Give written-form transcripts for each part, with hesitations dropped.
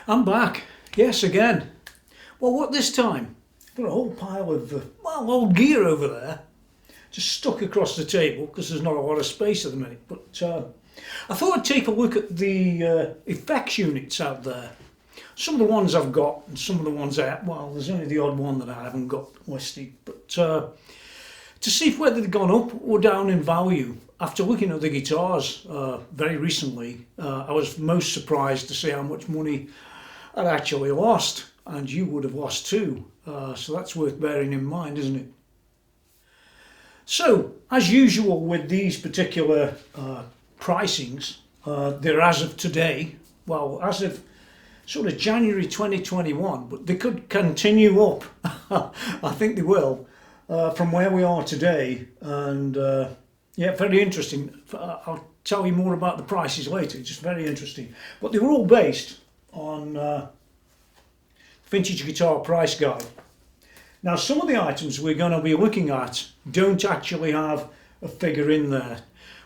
I'm back. Yes, again. Well, what this time? Got a whole pile of, old gear over there. Just stuck across the table because there's not a lot of space at the minute. But I thought I'd take a look at the effects units out there. Some of the ones I've got and some of the ones there's only the odd one that I haven't got listed. But to see whether they've gone up or down in value. After looking at the guitars very recently, I was most surprised to see how much money I'd actually lost, and you would have lost too. So that's worth bearing in mind, isn't it? So, as usual with these particular pricings, they're as of today, well, as of sort of January 2021, but they could continue up. I think they will, from where we are today. And yeah, very interesting. I'll tell you more about the prices later, just very interesting. But they were all based on Vintage Guitar Price Guide. Now, some of the items we're going to be looking at don't actually have a figure in there.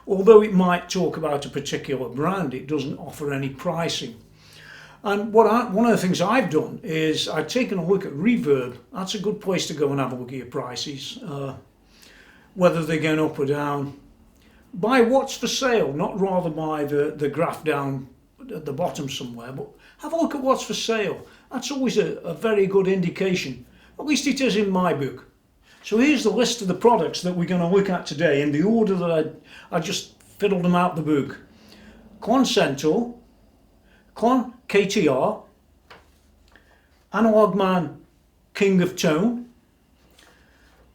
Although it might talk about a particular brand, it doesn't offer any pricing. And one of the things I've done is I've taken a look at Reverb. That's a good place to go and have a look at your prices, whether they're going up or down. By what's for sale, not rather by the graph down at the bottom somewhere, but have a look at what's for sale. That's always a very good indication. At least it is in my book. So here's the list of the products that we're going to look at today in the order that I just fiddled them out the book. KLON Centaur, KLON KTR, ANALOGMAN King of Tone,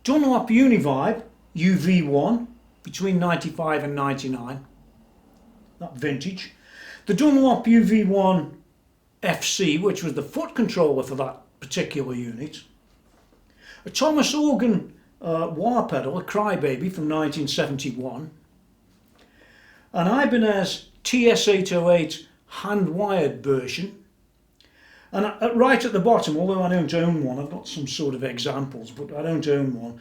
Dunlop Univibe UV1 between 95 and 99, that vintage. The Dunlop UV1 FC, which was the foot controller for that particular unit. A Thomas Organ wah pedal, a Crybaby from 1971. An Ibanez TS808 hand-wired version. And right at the bottom, although I don't own one, I've got some sort of examples, but I don't own one.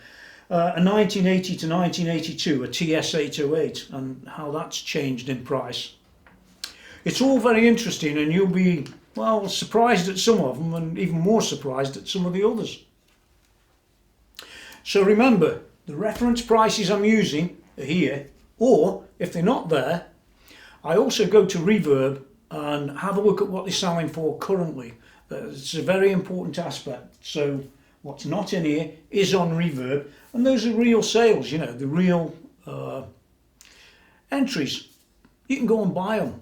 A 1980 to 1982, a TS808, and how that's changed in price. It's all very interesting, and you'll be, well, surprised at some of them and even more surprised at some of the others. So remember, the reference prices I'm using are here, or if they're not there, I also go to Reverb and have a look at what they're selling for currently. It's a very important aspect. So what's not in here is on Reverb, and those are real sales, you know, the real entries. You can go and buy them.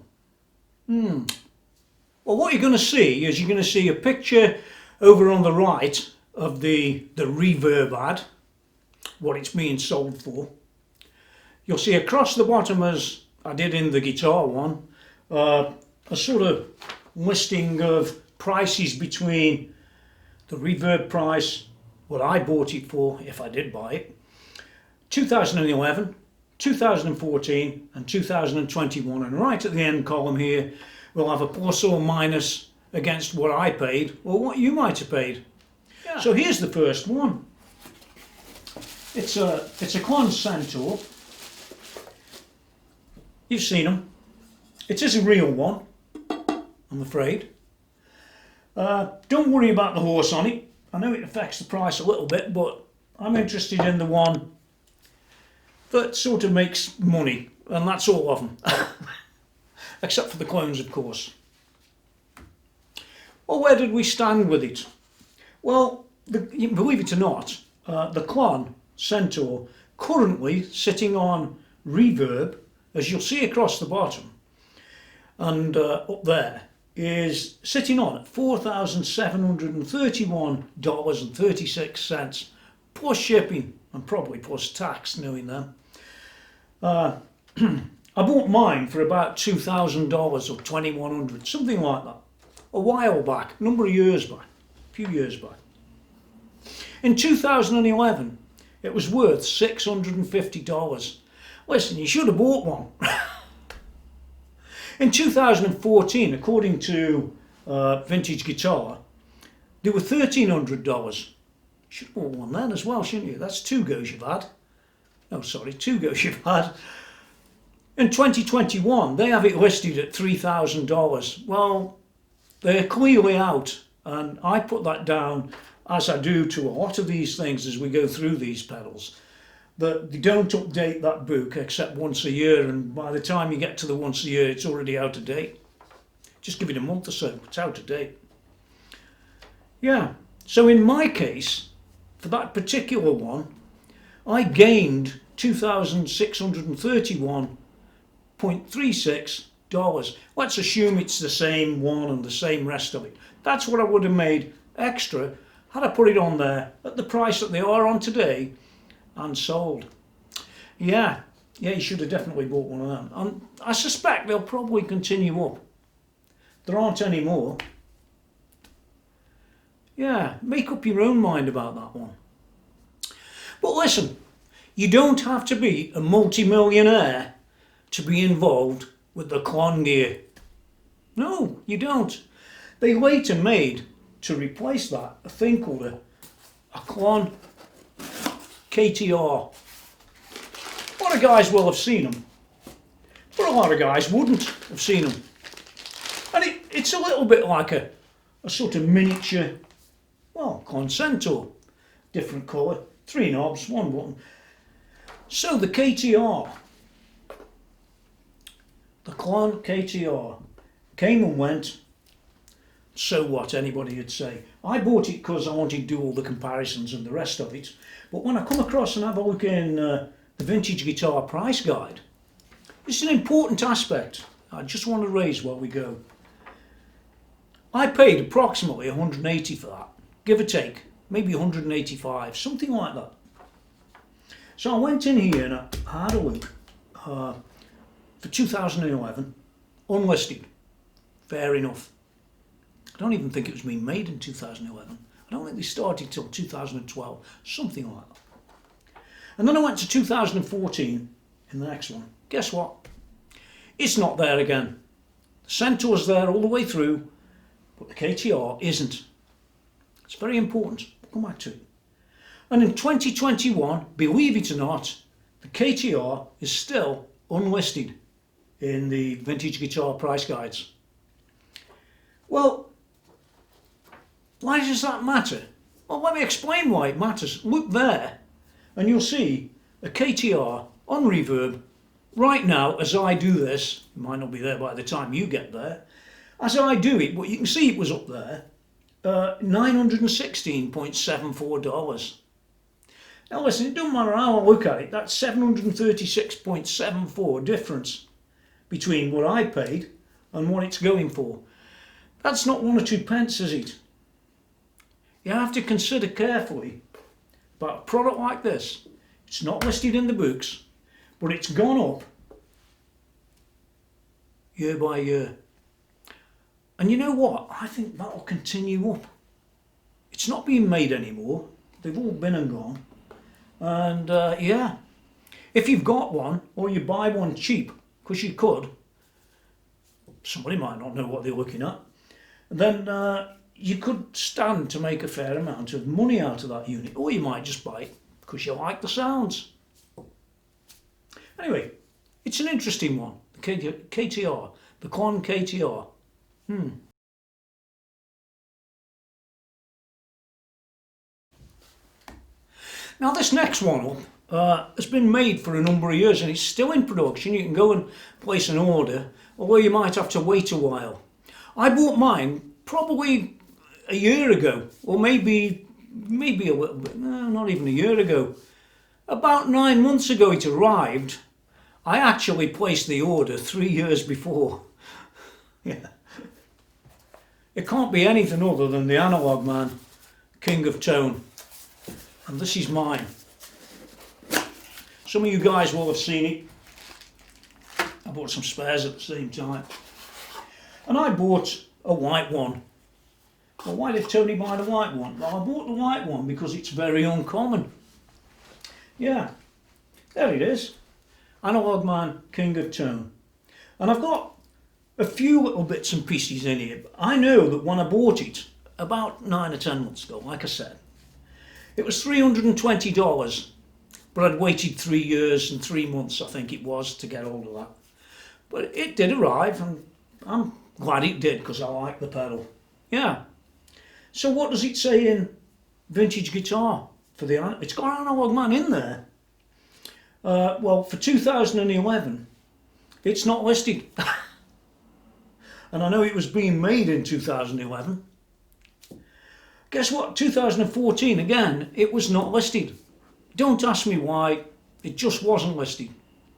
Well, what you're going to see is you're going to see a picture over on the right of the Reverb ad, what it's being sold for. You'll see across the bottom, as I did in the guitar one, a sort of listing of prices between the Reverb price, what I bought it for, if I did buy it, 2011, 2014 and 2021, and right at the end column here we'll have a plus or minus against what I paid or what you might have paid. Yeah. So here's the first one. It's a KLON Centaur. You've seen them. It is a real one, I'm afraid. Don't worry about the horse on it. I know it affects the price a little bit, but I'm interested in the one that sort of makes money, and that's all of them. Except for the clones, of course. Well, where did we stand with it? Well, believe it or not, the KLON Centaur currently sitting on Reverb, as you'll see across the bottom, and up there, is sitting on at $4,731.36 plus shipping and probably plus tax, knowing them. I bought mine for about $2,000 or $2,100, something like that, a while back, a number of years back, a few years back. In 2011, it was worth $650. Listen, you should have bought one. In 2014, according to Vintage Guitar, they were $1,300. You should have bought one then as well, shouldn't you? That's two goes you've had. Oh, sorry, two goes you've had. In 2021, they have it listed at $3,000. Well, They're clearly out, and I put that down, as I do to a lot of these things as we go through these pedals, that they don't update that book except once a year, and by the time you get to the once a year it's already out of date. Just give it a month or so, it's out of date. Yeah, so in my case, for that particular one, I gained $2,631.36. Let's assume it's the same one and the same rest of it. That's what I would have made extra had I put it on there at the price that they are on today and sold. Yeah, you should have definitely bought one of them. And I suspect they'll probably continue up. There aren't any more. Yeah, make up your own mind about that one. But listen, you don't have to be a multi-millionaire to be involved with the KLON gear. No, you don't. They later made, to replace that, a thing called a KLON KTR. A lot of guys will have seen them, but a lot of guys wouldn't have seen them. And it's a little bit like a sort of miniature, well, KLON Centaur. Different colour, 3 knobs, 1 button. So the KTR, the KLON KTR, came and went. So what, anybody would say. I bought it because I wanted to do all the comparisons and the rest of it. But when I come across and have a look in the Vintage Guitar Price Guide, it's an important aspect I just want to raise while we go. I paid approximately 180 for that, give or take, maybe 185, something like that. So I went in here and I had a look for 2011, unlisted, fair enough. I don't even think it was being made in 2011. I don't think they started till 2012, something like that. And then I went to 2014 in the next one. Guess what? It's not there again. The Centaur's there all the way through, but the KTR isn't. It's very important. We'll come back to it. And in 2021, believe it or not, the KTR is still unlisted in the Vintage Guitar Price Guides. Well, why does that matter? Well, let me explain why it matters. Look there, and you'll see a KTR on reverb right now as I do this. It might not be there by the time you get there. As I do it, but you can see it was up there, $916.74. Now listen, it doesn't matter how I look at it, that's $736.74 difference between what I paid and what it's going for. That's not 1 or 2 pence, is it? You have to consider carefully about a product like this. It's not listed in the books, but it's gone up year by year. And you know what? I think that'll continue up. It's not being made anymore. They've all been and gone. And yeah, if you've got one or you buy one cheap, because you could, somebody might not know what they're looking at, then you could stand to make a fair amount of money out of that unit, or you might just buy it because you like the sounds. Anyway, it's an interesting one, the KTR, the KLON KTR. Now this next one up has been made for a number of years and it's still in production. You can go and place an order, although you might have to wait a while. I bought mine probably a year ago, or maybe a little bit, no, not even a year ago. About 9 months ago it arrived. I actually placed the order 3 years before. Yeah. It can't be anything other than the ANALOGMAN, King of Tone. And this is mine. Some of you guys will have seen it. I bought some spares at the same time. And I bought a white one. Well, why did Tony buy the white one? Well, I bought the white one because it's very uncommon. Yeah, there it is. ANALOGMAN, King of Tone. And I've got a few little bits and pieces in here. But I know that when I bought it, about 9 or 10 months ago, like I said, it was $320, but I'd waited 3 years and 3 months, I think it was, to get hold of that. But it did arrive, and I'm glad it did because I like the pedal. Yeah. So what does it say in vintage guitar for the? It's got ANALOGMAN in there. Well, for 2011, it's not listed. And I know it was being made in 2011. Guess what? 2014 again, it was not listed. Don't ask me why. It just wasn't listed.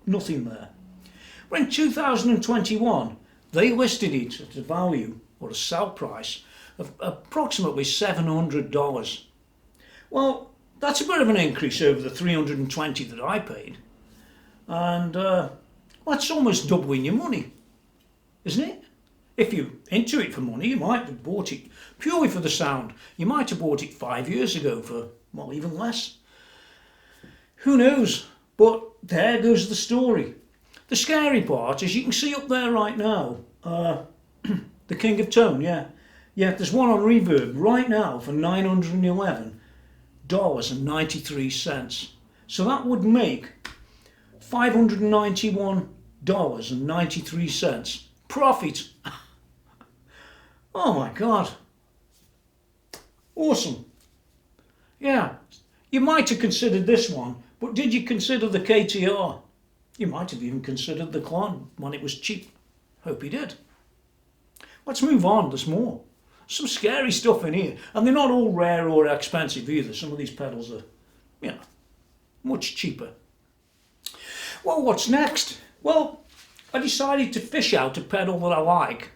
Nothing there. But in 2021, they listed it at a value or a sell price of approximately $700. Well, that's a bit of an increase over the $320 that I paid. And that's almost doubling your money, isn't it? If you're into it for money, you might have bought it purely for the sound. You might have bought it 5 years ago for, well, even less. Who knows? But there goes the story. The scary part, as you can see up there right now, the King of Tone, yeah. Yeah, there's one on Reverb right now for $911.93. So that would make $591.93 profit. Oh my God. Awesome. Yeah, you might have considered this one, but did you consider the KTR? You might have even considered the KLON when it was cheap. Hope you did. Let's move on, there's more. Some scary stuff in here, and they're not all rare or expensive either. Some of these pedals are, you know, much cheaper. Well, what's next? Well, I decided to fish out a pedal that I like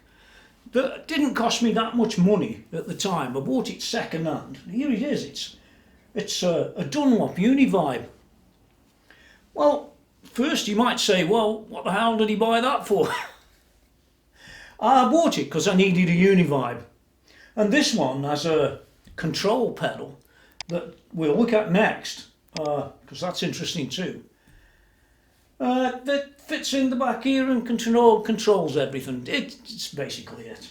that didn't cost me that much money at the time. I bought it second hand. Here it is. It's a Dunlop Univibe. Well, first you might say, well, what the hell did he buy that for? I bought it because I needed a Univibe. And this one has a control pedal that we'll look at next, because that's interesting too. That fits in the back here and controls everything. It's basically it.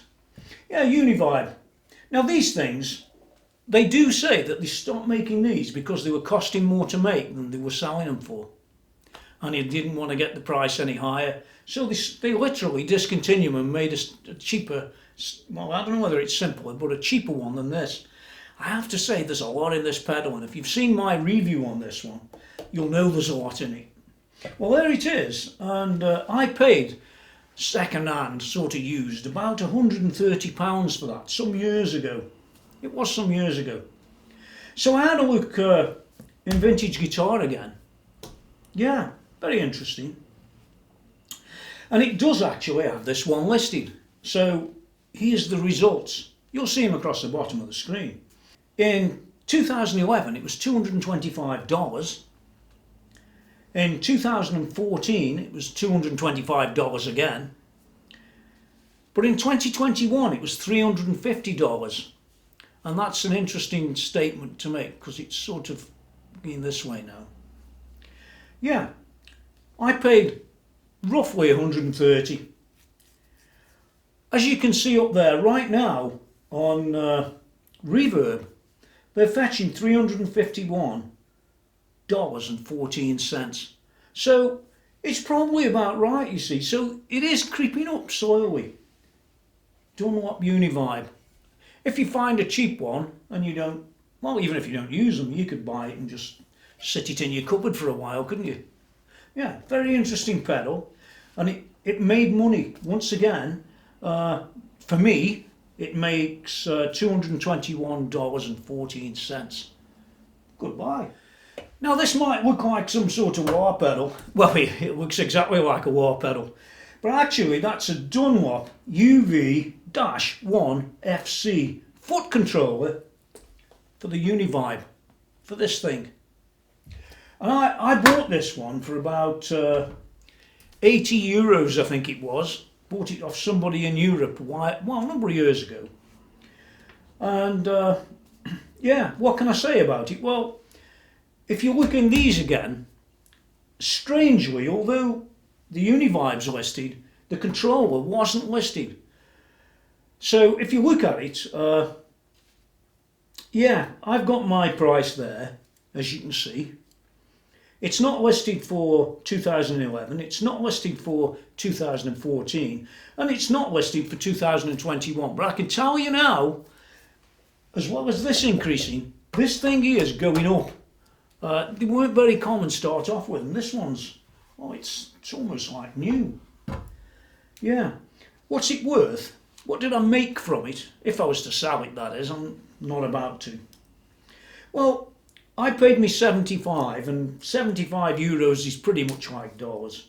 Yeah, Univibe. Now these things, they do say that they stopped making these because they were costing more to make than they were selling them for. And he didn't want to get the price any higher. So they literally discontinued them and made a cheaper, well, I don't know whether it's simpler, but a cheaper one than this. I have to say there's a lot in this pedal, and if you've seen my review on this one, you'll know there's a lot in it. Well, there it is, and I paid second-hand, sort of used, about £130 for that some years ago. It was some years ago. So I had a look in vintage guitar again. Yeah, very interesting. And it does actually have this one listed. So here's the results. You'll see them across the bottom of the screen. In 2011, it was $225. In 2014, it was $225 again. But in 2021, it was $350. And that's an interesting statement to make because it's sort of going this way now. Yeah, I paid roughly 130. As you can see up there right now on Reverb, they're fetching $351.14. So it's probably about right, you see. So it is creeping up slowly. Dunlop Univibe. If you find a cheap one and you don't, well, even if you don't use them, you could buy it and just sit it in your cupboard for a while, couldn't you? Yeah, very interesting pedal, and it made money once again. For me, it makes $221.14. Goodbye. Now this might look like some sort of wah pedal. Well, it looks exactly like a wah pedal, but actually that's a Dunlop UV-1FC foot controller for the Univibe, for this thing. And I bought this one for about 80 euros, I think it was. Bought it off somebody in Europe, well, a number of years ago. And yeah, what can I say about it? Well, if you look in these again, strangely, although the Univibe's listed, the controller wasn't listed. So if you look at it, yeah, I've got my price there, as you can see. It's not listed for 2011, it's not listed for 2014, and it's not listed for 2021. But I can tell you now, as well as this increasing, this thing here is going up. They weren't very common to start off with, and this one's, oh, it's almost like new. Yeah. What's it worth? What did I make from it? If I was to sell it, that is. I'm not about to. Well, I paid me 75, and 75 euros is pretty much like dollars.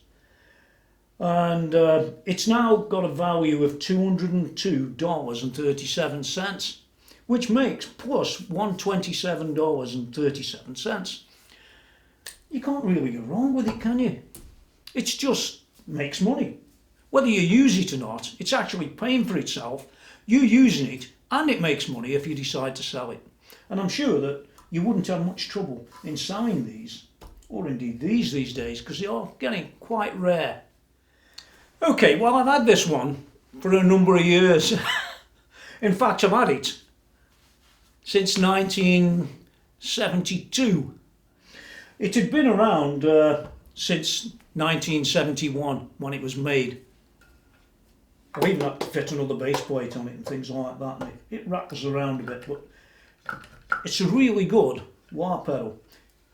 And it's now got a value of $202.37, which makes plus $127.37. You can't really go wrong with it, can you? It just makes money. Whether you use it or not, it's actually paying for itself. You're using it, and it makes money if you decide to sell it. And I'm sure that you wouldn't have much trouble in selling these, or indeed these days, because they are getting quite rare. Okay, well, I've had this one for a number of years. In fact, I've had it since 1972. It had been around since 1971 when it was made. I even had to fit another base plate on it and things like that, and it rattles around a bit, but it's a really good wah pedal.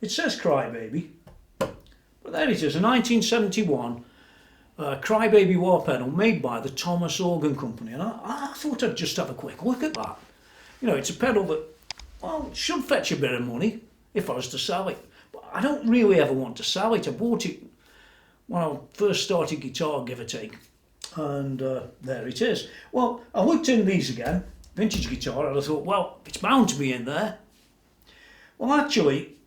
It says Crybaby, but there it is, a 1971 Crybaby wah pedal made by the Thomas Organ Company, and I thought I'd just have a quick look at that. You know, it's a pedal that, well, it should fetch a bit of money if I was to sell it, but I don't really ever want to sell it. I bought it when I first started guitar, give or take, and there it is. Well, I looked in these again, vintage guitar, and I thought, well, it's bound to be in there. Well, actually,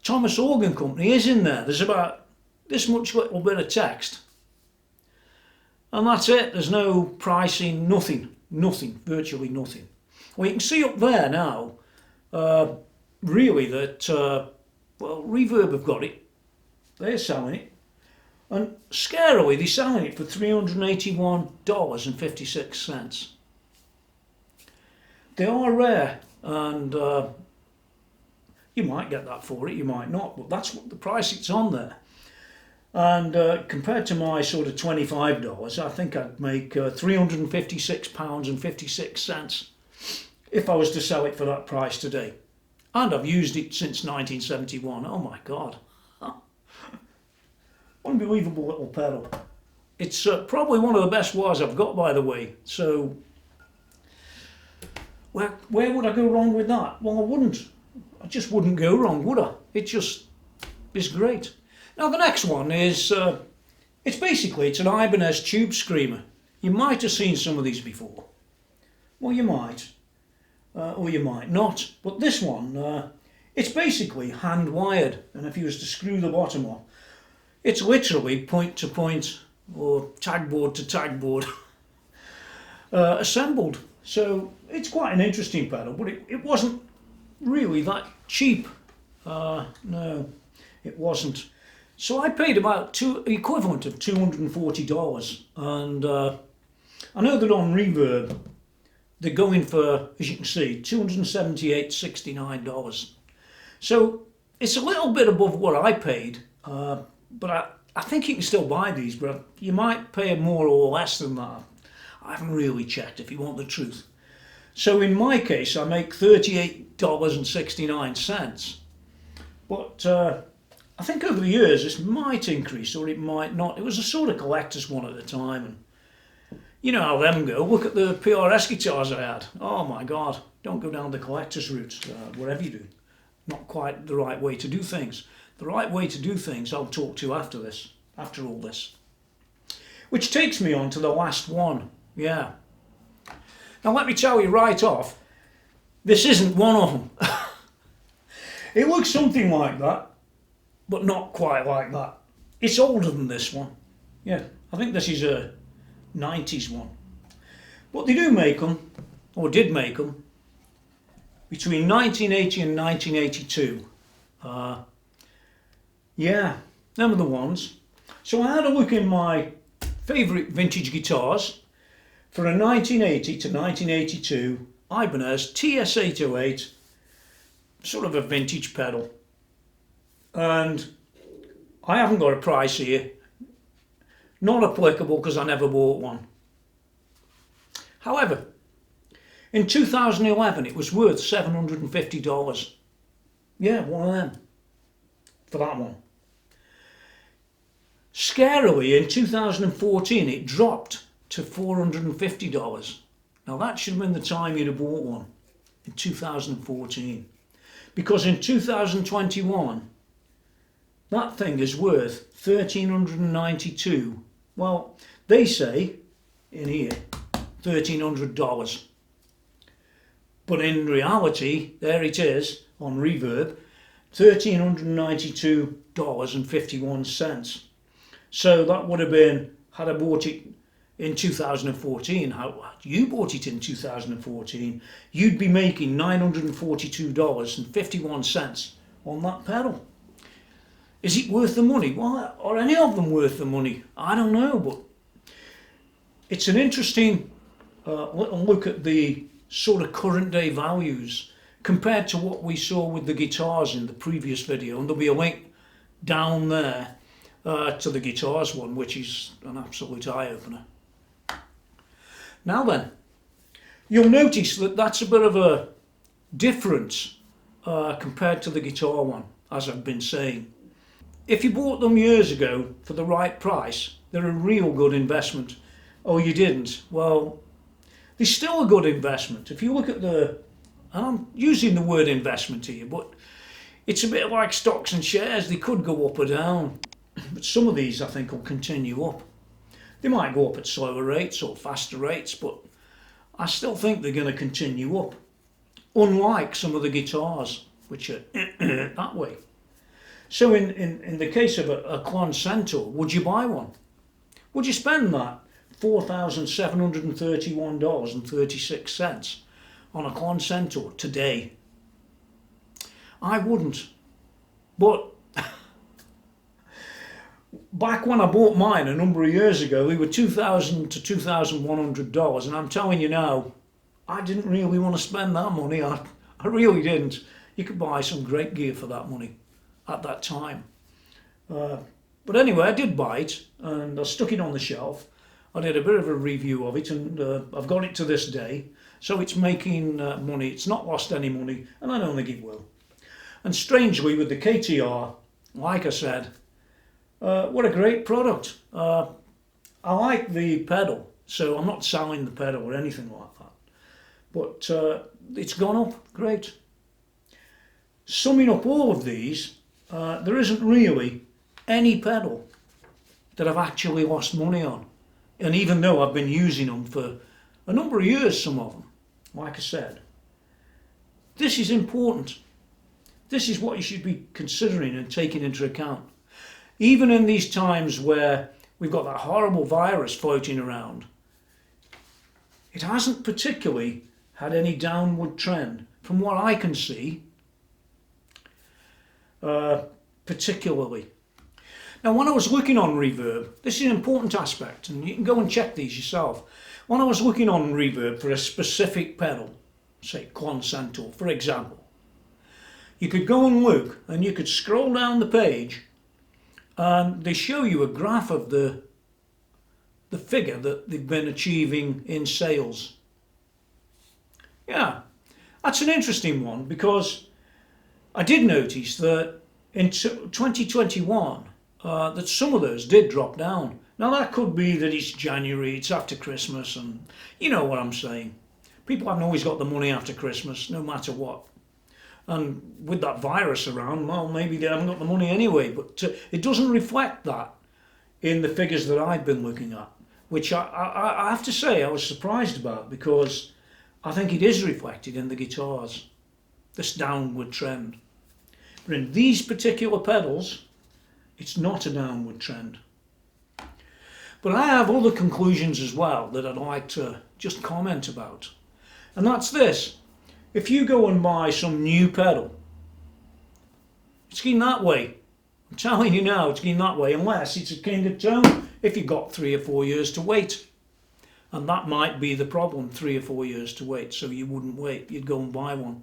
Thomas Organ Company is in there. There's about this much little bit of text, and that's it. There's no pricing, nothing, virtually nothing. Well, you can see up there now, really, that, well, Reverb have got it. They're selling it. And scarily, they're selling it for $381.56. They are rare, and you might get that for it, you might not, but that's what the price it's on there. And compared to my sort of $25, I think I'd make £356.56 if I was to sell it for that price today. And I've used it since 1971. Oh my God. Unbelievable little pedal. It's probably one of the best wahs I've got, by the way. So where would I go wrong with that? Well, I wouldn't. I just wouldn't go wrong, would I? It just is great. Now the next one is, it's an Ibanez tube screamer. You might have seen some of these before. Well, you might, or you might not. But this one, it's basically hand wired, and if you was to screw the bottom off, it's literally point to point or tagboard to tagboard assembled. So it's quite an interesting pedal, but it wasn't really that cheap. No, it wasn't. So I paid about the equivalent of $240, and I know that on Reverb they're going for, as you can see, $278.69. So it's a little bit above what I paid, but I think you can still buy these, but you might pay more or less than that. I haven't really checked, if you want the truth. So in my case, I make $38.69, but I think over the years this might increase or it might not. It was a sort of collector's one at the time, and you know how them go. Look at the PRS guitars I had. Oh my God, don't go down the collector's route, whatever you do. Not quite the right way to do things. The right way to do things I'll talk to after all this. Which takes me on to the last one, yeah. Now let me tell you right off, this isn't one of them. It looks something like that, but not quite like that. It's older than this one. Yeah, I think this is a 90s one. But they do make them, or did make them, between 1980 and 1982. Yeah, them are the ones. So I had a look in my favourite vintage guitars for a 1980 to 1982 Ibanez TS808, sort of a vintage pedal. And I haven't got a price here. Not applicable because I never bought one. However, in 2011 it was worth $750. Yeah, one of them. For that one. Scarily, in 2014 it dropped to $450. Now that should have been the time you'd have bought one, in 2014. Because in 2021, that thing is worth $1,392. Well, they say in here $1,300. But in reality, there it is on Reverb, $1,392.51. So that would have been, had I bought it in 2014, how you bought it in 2014, you'd be making $942.51 on that pedal. Is it worth the money? Well, are any of them worth the money? I don't know, but it's an interesting little look at the sort of current day values compared to what we saw with the guitars in the previous video, and there'll be a link down there to the guitars one, which is an absolute eye-opener. Now then, you'll notice that that's a bit of a difference compared to the guitar one, as I've been saying. If you bought them years ago for the right price, they're a real good investment. Oh, you didn't? Well, they're still a good investment. If you look at the, and I'm using the word investment here, but it's a bit like stocks and shares. They could go up or down, but some of these I think will continue up. They might go up at slower rates or faster rates, but I still think they're going to continue up. Unlike some of the guitars, which are that way. So in the case of a KLON Centaur, would you buy one? Would you spend that $4,731.36 on a KLON Centaur today? I wouldn't. But back when I bought mine a number of years ago, they were $2,000 to $2,100, and I'm telling you now, I didn't really want to spend that money. I really didn't. You could buy some great gear for that money at that time. But anyway, I did buy it, and I stuck it on the shelf. I did a bit of a review of it, and I've got it to this day. So it's making money. It's not lost any money, and I don't think it will. And strangely, with the KTR, like I said, what a great product. I like the pedal, so I'm not selling the pedal or anything like that. But it's gone up, great. Summing up all of these, there isn't really any pedal that I've actually lost money on. And even though I've been using them for a number of years, some of them, like I said, this is important. This is what you should be considering and taking into account. Even in these times where we've got that horrible virus floating around, it hasn't particularly had any downward trend from what I can see, particularly. Now, when I was looking on Reverb, this is an important aspect, and you can go and check these yourself. When I was looking on Reverb for a specific pedal, say KLON Centaur, for example, you could go and look, and you could scroll down the page, and they show you a graph of the figure that they've been achieving in sales. Yeah, that's an interesting one, because I did notice that in 2021, that some of those did drop down. Now that could be that it's January, it's after Christmas, and you know what I'm saying. People haven't always got the money after Christmas, no matter what. And with that virus around, well, maybe they haven't got the money anyway, but it doesn't reflect that in the figures that I've been looking at, which I have to say I was surprised about, because I think it is reflected in the guitars, this downward trend. But in these particular pedals, it's not a downward trend. But I have other conclusions as well that I'd like to just comment about. And that's this. If you go and buy some new pedal, it's going that way. I'm telling you now, it's going that way, unless it's a King of Tone, if you've got 3 or 4 years to wait. And that might be the problem, 3 or 4 years to wait, so you wouldn't wait, you'd go and buy one.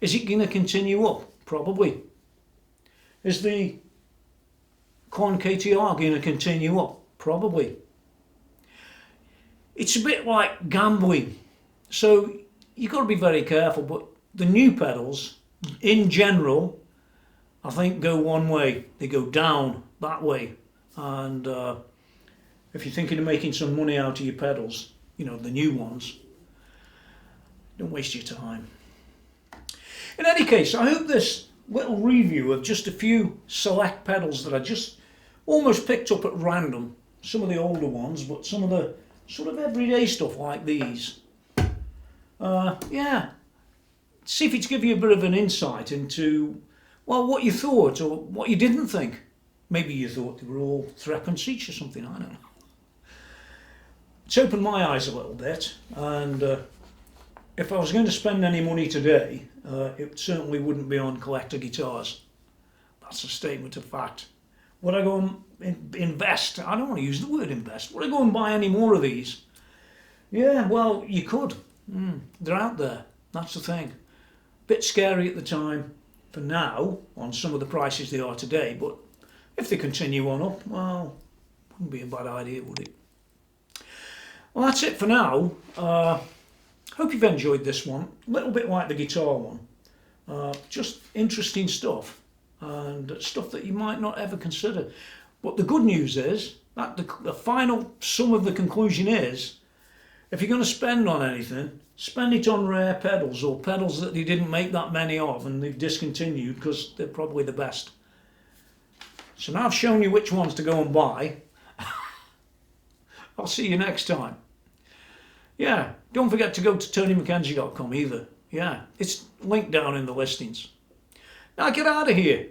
Is it going to continue up? Probably. Is the KLON KTR going to continue up? Probably. It's a bit like gambling, so you've got to be very careful, but the new pedals, in general, I think go one way. They go down that way, and if you're thinking of making some money out of your pedals, you know, the new ones, don't waste your time. In any case, I hope this little review of just a few select pedals that I just almost picked up at random, some of the older ones, but some of the sort of everyday stuff like these. Yeah, see if it's give you a bit of an insight into, well, what you thought or what you didn't think. Maybe you thought they were all threepence seats or something, I don't know. It's opened my eyes a little bit, and if I was going to spend any money today, it certainly wouldn't be on collector guitars. That's a statement of fact. Would I go and invest? I don't want to use the word invest. Would I go and buy any more of these? Yeah, well, you could. They're out there. That's the thing. Bit scary at the time for now on some of the prices they are today, but if they continue on up, well, wouldn't be a bad idea, would it? Well, that's it for now. Hope you've enjoyed this one. A little bit like the guitar one. Just interesting stuff, and stuff that you might not ever consider. But the good news is that the final sum of the conclusion is, if you're going to spend on anything, spend it on rare pedals or pedals that they didn't make that many of and they've discontinued because they're probably the best. So now I've shown you which ones to go and buy. I'll see you next time. Yeah, don't forget to go to TonyMcKenzie.com either. Yeah, it's linked down in the listings. Now get out of here.